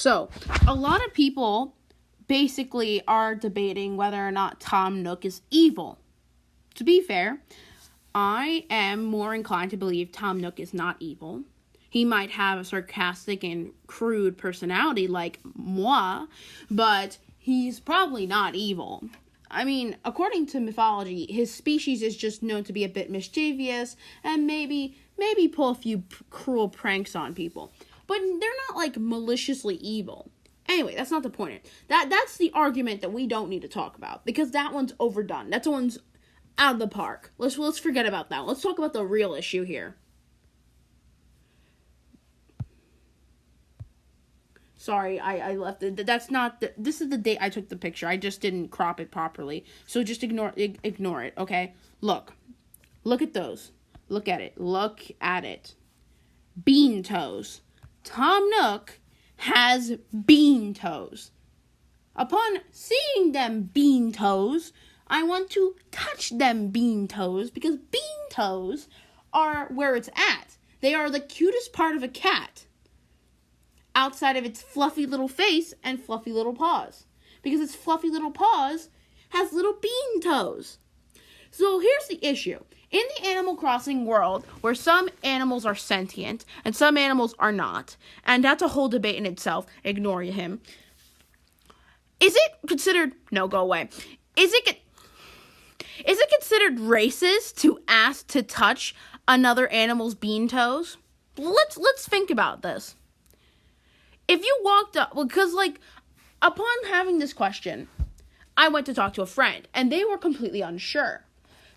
So, a lot of people basically are debating whether or not Tom Nook is evil. To be fair, I am more inclined to believe Tom Nook is not evil. He might have a sarcastic and crude personality like moi, but he's probably not evil. I mean, according to mythology, his species is just known to be a bit mischievous and maybe pull a few cruel pranks on people. But they're not like maliciously evil. Anyway, that's not the point. That's the argument that we don't need to talk about because that one's overdone. That one's out of the park. Let's forget about that. Let's talk about the real issue here. Sorry, I left it. That's not this is the date I took the picture. I just didn't crop it properly. So just ignore it, okay? Look at those. Look at it. Look at it. Bean toes. Tom Nook has bean toes. Upon seeing them bean toes, I want to touch them bean toes because bean toes are where it's at. They are the cutest part of a cat outside of its fluffy little face and fluffy little paws. Because its fluffy little paws has little bean toes. So here's the issue. In the Animal Crossing world, where some animals are sentient and some animals are not, and that's a whole debate in itself, ignore him. Is it considered... No, go away. Is it considered racist to ask to touch another animal's bean toes? Let's think about this. If you walked up... Because, upon having this question, I went to talk to a friend, and they were completely unsure.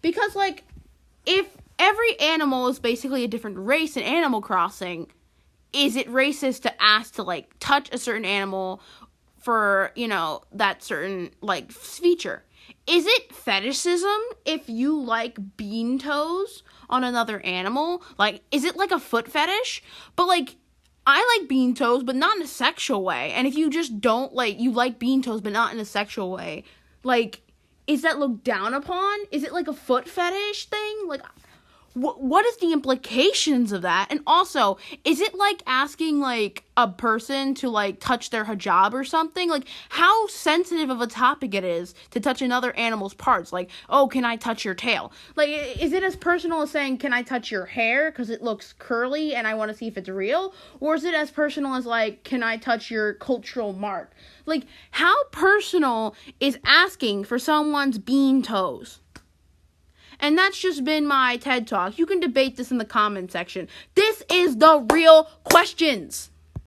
Because, if every animal is basically a different race in Animal Crossing, is it racist to ask to, touch a certain animal for, that certain, feature? Is it fetishism if you like bean toes on another animal? Is it a foot fetish? But, I like bean toes, but not in a sexual way. And if you just don't, you like bean toes, but not in a sexual way, is that looked down upon? Is it a foot fetish thing? What is the implications of that? And also, is it asking a person to touch their hijab or something? How sensitive of a topic it is to touch another animal's parts? Oh, can I touch your tail? Is it as personal as saying, can I touch your hair because it looks curly and I want to see if it's real? Or is it as personal as can I touch your cultural mark? How personal is asking for someone's bean toes? And that's just been my TED Talk. You can debate this in the comment section. This is the real questions.